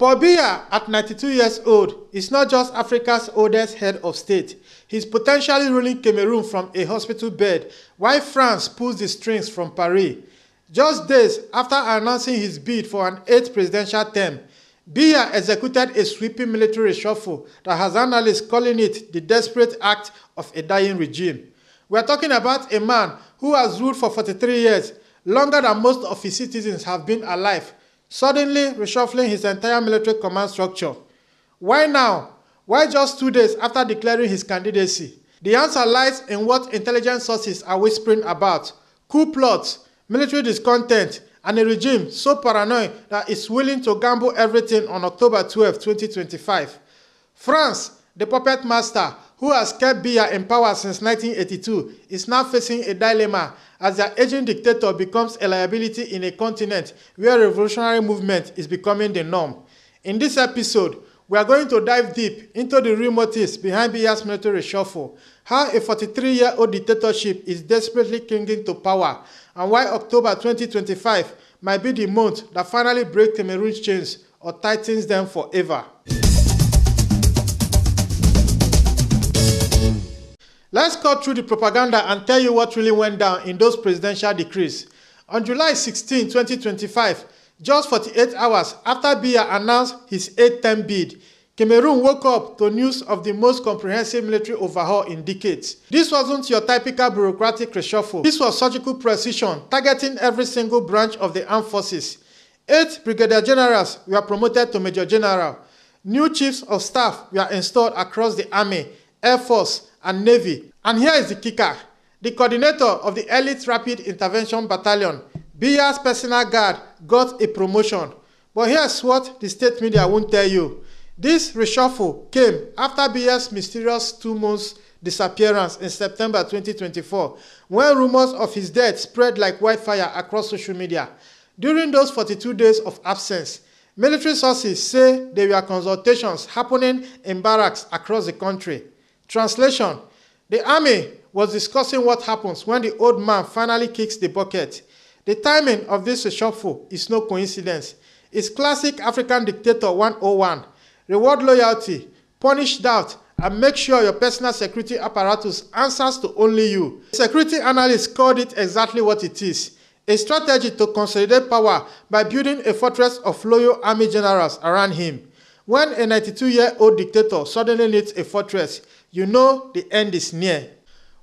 Biya, at 92 years old, is not just Africa's oldest head of state. He's potentially ruling Cameroon from a hospital bed, while France pulls the strings from Paris. Just days after announcing his bid for an 8th presidential term, Biya executed a sweeping military reshuffle that has analysts calling it the desperate act of a dying regime. We are talking about a man who has ruled for 43 years, longer than most of his citizens have been alive, suddenly reshuffling his entire military command structure. Why now? Why just 2 days after declaring his candidacy? The answer lies in what intelligence sources are whispering about: coup plots, military discontent, and a regime so paranoid that it's willing to gamble everything on October 12, 2025. France, the puppet master who has kept Biya in power since 1982, is now facing a dilemma as their aging dictator becomes a liability in a continent where revolutionary movement is becoming the norm. In this episode, we are going to dive deep into the real motives behind Biya's military reshuffle, how a 43-year-old dictatorship is desperately clinging to power, and why October 2025 might be the month that finally breaks Cameroon's chains or tightens them forever. Let's cut through the propaganda and tell you what really went down in those presidential decrees. On July 16, 2025, just 48 hours after Biya announced his 8th term bid, Cameroon woke up to news of the most comprehensive military overhaul in decades. This wasn't your typical bureaucratic reshuffle. This was surgical precision, targeting every single branch of the armed forces. 8 brigadier generals were promoted to major general. New chiefs of staff were installed across the army, air force, and navy. And here is the kicker: the coordinator of the elite rapid intervention battalion, Biya's personal guard, got a promotion. But here's what the state media won't tell you. This reshuffle came after Biya's mysterious 2 months disappearance in September 2024, when rumors of his death spread like wildfire across social media. During those 42 days of absence, military sources say there were consultations happening in barracks across the country. Translation: the army was discussing what happens when the old man finally kicks the bucket. The timing of this reshuffle is no coincidence. It's classic African dictator 101. Reward loyalty, punish doubt, and make sure your personal security apparatus answers to only you. Security analysts called it exactly what it is: a strategy to consolidate power by building a fortress of loyal army generals around him. When a 92-year-old dictator suddenly needs a fortress, you know the end is near.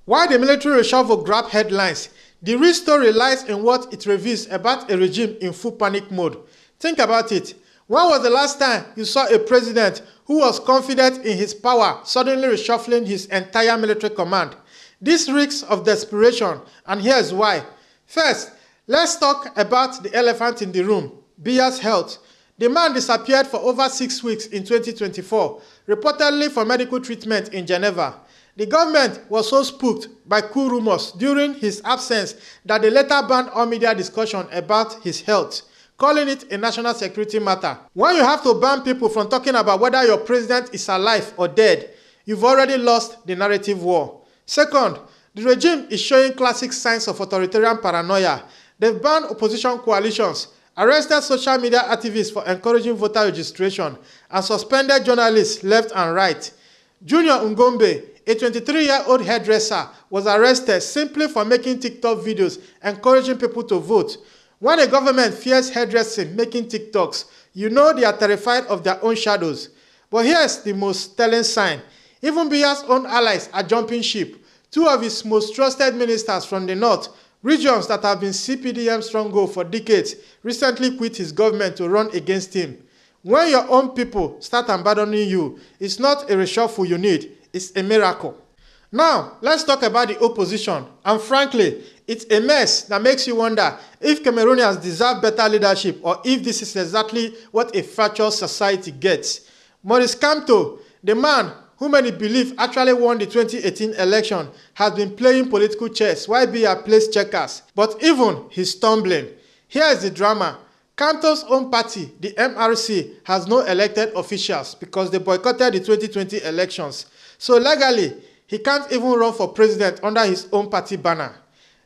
Why the military reshuffle grabbed headlines? The real story lies in what it reveals about a regime in full panic mode. Think about it. When was the last time you saw a president who was confident in his power suddenly reshuffling his entire military command? This reeks of desperation, and here's why. First, let's talk about the elephant in the room: Biya's health. The man disappeared for over 6 weeks in 2024, reportedly for medical treatment in Geneva. The government was so spooked by coup rumors during his absence that they later banned all media discussion about his health, calling it a national security matter. When you have to ban people from talking about whether your president is alive or dead, you've already lost the narrative war. Second, the regime is showing classic signs of authoritarian paranoia. They've banned opposition coalitions, arrested social media activists for encouraging voter registration, and suspended journalists left and right. Junior Ngombe, a 23-year-old hairdresser, was arrested simply for making TikTok videos encouraging people to vote. When a government fears hairdressing making TikToks, you know they are terrified of their own shadows. But here's the most telling sign. Even Biya's own allies are jumping ship. 2 of his most trusted ministers from the north, regions that have been CPDM stronghold for decades, recently quit his government to run against him. When your own people start abandoning you, it's not a reshuffle you need, it's a miracle. Now, let's talk about the opposition. And frankly, it's a mess that makes you wonder if Cameroonians deserve better leadership or if this is exactly what a fractured society gets. Maurice Kamto, the man who many believe actually won the 2018 election, has been playing political chess while Biya plays checkers. But even he's stumbling. Here is the drama. Kamto's own party, the MRC, has no elected officials because they boycotted the 2020 elections. So legally, he can't even run for president under his own party banner.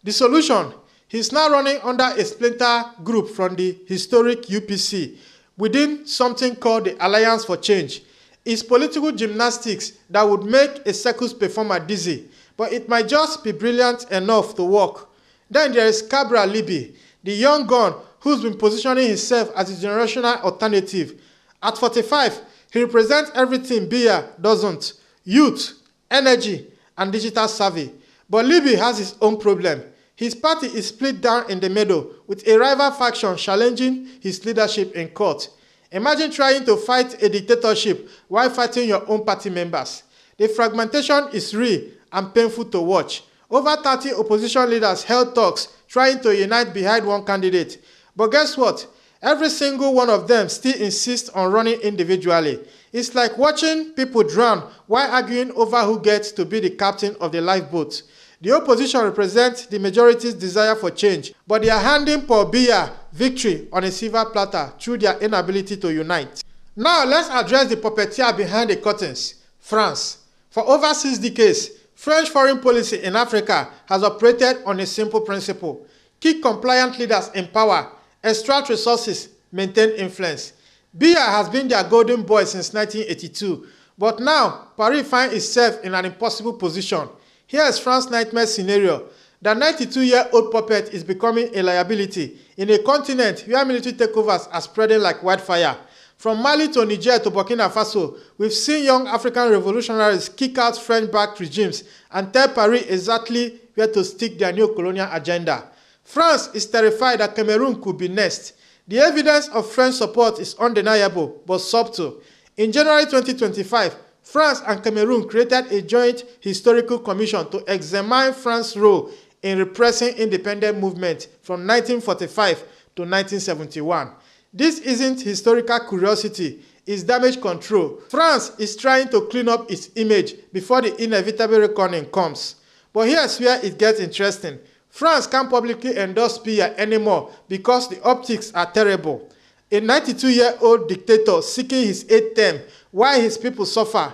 The solution: he's now running under a splinter group from the historic UPC, within something called the Alliance for Change. It's political gymnastics that would make a circus performer dizzy, but it might just be brilliant enough to work. Then there is Cabral Libby, the young gun who's been positioning himself as a generational alternative. At 45, he represents everything Biya doesn't: youth, energy, and digital savvy. But Libby has his own problem. His party is split down in the middle, with a rival faction challenging his leadership in court. Imagine trying to fight a dictatorship while fighting your own party members. The fragmentation is real and painful to watch. Over 30 opposition leaders held talks trying to unite behind one candidate. But guess what? Every single one of them still insists on running individually. It's like watching people drown while arguing over who gets to be the captain of the lifeboat. The opposition represents the majority's desire for change, but they are handing Paul Biya victory on a silver platter through their inability to unite. Now let's address the puppeteer behind the curtains: France. For over 6 decades, French foreign policy in Africa has operated on a simple principle: keep compliant leaders in power, extract resources, maintain influence. Biya has been their golden boy since 1982, but now Paris finds itself in an impossible position. Here is France's nightmare scenario. The 92-year-old puppet is becoming a liability in a continent where military takeovers are spreading like wildfire. From Mali to Niger to Burkina Faso, we've seen young African revolutionaries kick out French-backed regimes and tell Paris exactly where to stick their new colonial agenda. France is terrified that Cameroon could be next. The evidence of French support is undeniable but subtle. In January 2025, France and Cameroon created a joint historical commission to examine France's role in repressing independent movement from 1945 to 1971. This isn't historical curiosity, it's damage control. France is trying to clean up its image before the inevitable reckoning comes. But here's where it gets interesting. France can't publicly endorse Biya anymore because the optics are terrible. A 92-year-old dictator seeking his 8th term while his people suffer.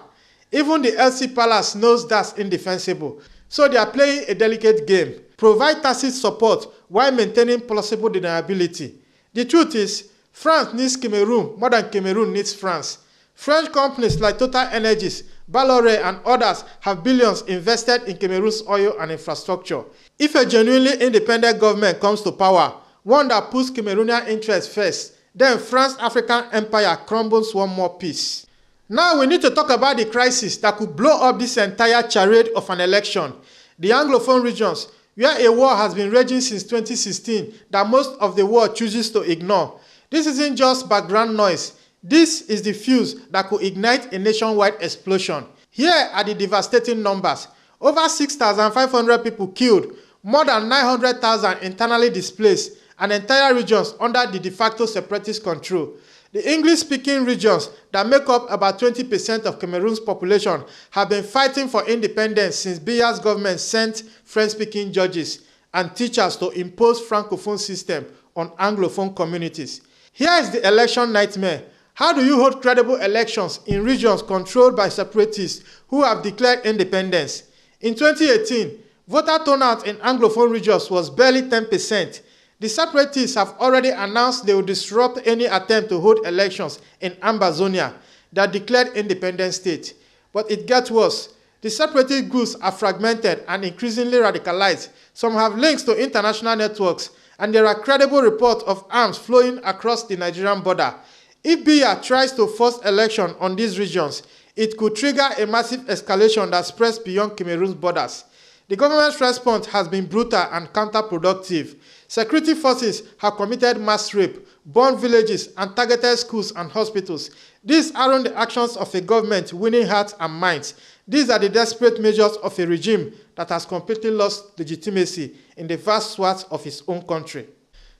Even the LC Palace knows that's indefensible. So they are playing a delicate game. Provide tacit support while maintaining plausible deniability. The truth is, France needs Cameroon more than Cameroon needs France. French companies like Total Energies, Bolloré, and others have billions invested in Cameroon's oil and infrastructure. If a genuinely independent government comes to power, one that puts Cameroonian interests first, then France's African empire crumbles one more piece. Now we need to talk about the crisis that could blow up this entire charade of an election. The Anglophone regions, where a war has been raging since 2016 that most of the world chooses to ignore. This isn't just background noise. This is the fuse that could ignite a nationwide explosion. Here are the devastating numbers. Over 6,500 people killed, more than 900,000 internally displaced, and entire regions under the de facto separatist control. The English-speaking regions that make up about 20% of Cameroon's population have been fighting for independence since Biya's government sent French-speaking judges and teachers to impose Francophone system on Anglophone communities. Here is the election nightmare. How do you hold credible elections in regions controlled by separatists who have declared independence? In 2018, voter turnout in Anglophone regions was barely 10%. The separatists have already announced they will disrupt any attempt to hold elections in Ambazonia, that declared independent state. But it gets worse. The separatist groups are fragmented and increasingly radicalized. Some have links to international networks, and there are credible reports of arms flowing across the Nigerian border. If Biya tries to force election on these regions, it could trigger a massive escalation that spreads beyond Cameroon's borders. The government's response has been brutal and counterproductive. Security forces have committed mass rape, burned villages, and targeted schools and hospitals. These aren't the actions of a government winning hearts and minds. These are the desperate measures of a regime that has completely lost legitimacy in the vast swaths of its own country.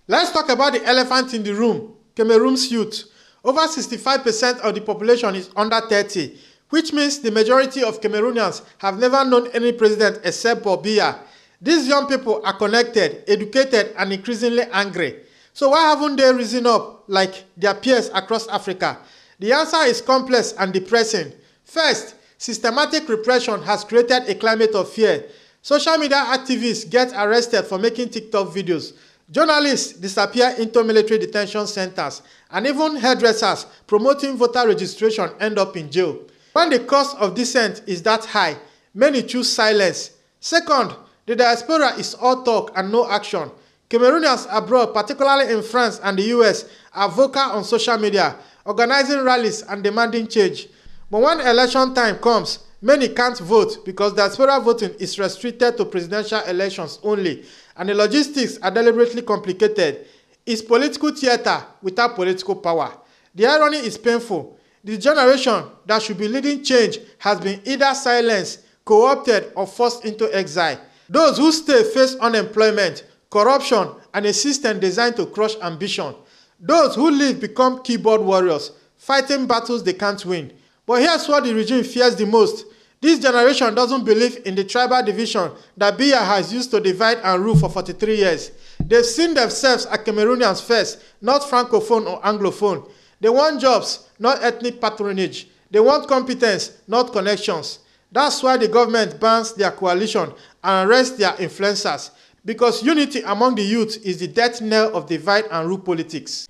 Let's talk about the elephant in the room: Cameroon's youth. Over 65% of the population is under 30, which means the majority of Cameroonians have never known any president except Paul Biya. These young people are connected, educated, and increasingly angry. So why haven't they risen up like their peers across Africa? The answer is complex and depressing. First, systematic repression has created a climate of fear. Social media activists get arrested for making TikTok videos. Journalists disappear into military detention centers, and even hairdressers promoting voter registration end up in jail. When the cost of dissent is that high, many choose silence. Second, the diaspora is all talk and no action. Cameroonians abroad, particularly in France and the US, are vocal on social media, organizing rallies and demanding change. But when election time comes, many can't vote because diaspora voting is restricted to presidential elections only, and the logistics are deliberately complicated. It's political theater without political power. The irony is painful. The generation that should be leading change has been either silenced, co-opted, or forced into exile. Those who stay face unemployment, corruption, and a system designed to crush ambition. Those who leave become keyboard warriors, fighting battles they can't win. But here's what the regime fears the most. This generation doesn't believe in the tribal division that Biya has used to divide and rule for 43 years. They've seen themselves as Cameroonians first, not Francophone or Anglophone. They want jobs, not ethnic patronage. They want competence, not connections. That's why the government bans their coalition and arrests their influencers, because unity among the youth is the death knell of divide and rule politics.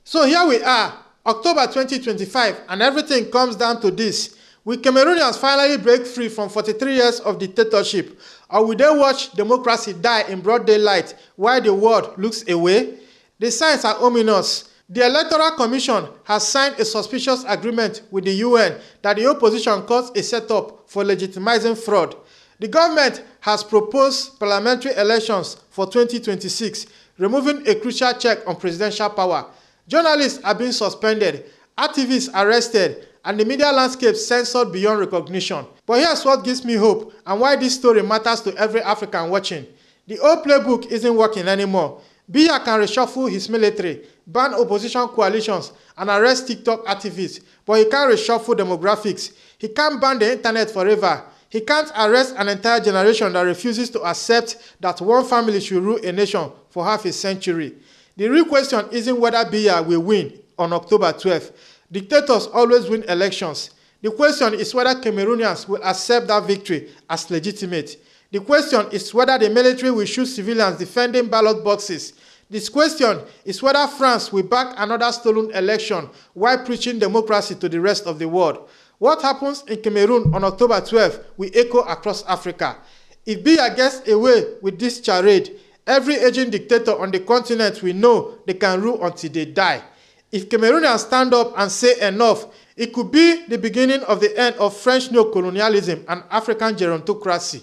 So here we are, October 2025, and everything comes down to this. Will Cameroonians finally break free from 43 years of dictatorship, or will they watch democracy die in broad daylight while the world looks away? The signs are ominous. The Electoral Commission has signed a suspicious agreement with the UN that the opposition calls a setup for legitimizing fraud. The government has proposed parliamentary elections for 2026, removing a crucial check on presidential power. Journalists are being suspended, activists arrested, and the media landscape censored beyond recognition. But here's what gives me hope and why this story matters to every African watching. The old playbook isn't working anymore. Biya can reshuffle his military, ban opposition coalitions, and arrest TikTok activists, but he can't reshuffle demographics. He can't ban the internet forever. He can't arrest an entire generation that refuses to accept that one family should rule a nation for half a century. The real question isn't whether Biya will win on October 12th. Dictators always win elections. The question is whether Cameroonians will accept that victory as legitimate. The question is whether the military will shoot civilians defending ballot boxes. This question is whether France will back another stolen election while preaching democracy to the rest of the world. What happens in Cameroon on October 12th will echo across Africa. If Biya gets away with this charade, every aging dictator on the continent will know they can rule until they die. If Cameroonians stand up and say enough, it could be the beginning of the end of French neocolonialism and African gerontocracy.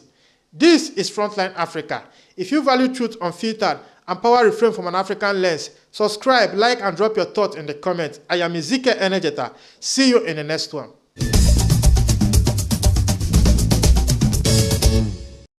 This is Frontline Africa. If you value truth unfiltered and power reframed from an African lens, subscribe, like, and drop your thoughts in the comments. I am Ezekiel Enejeta. See you in the next one.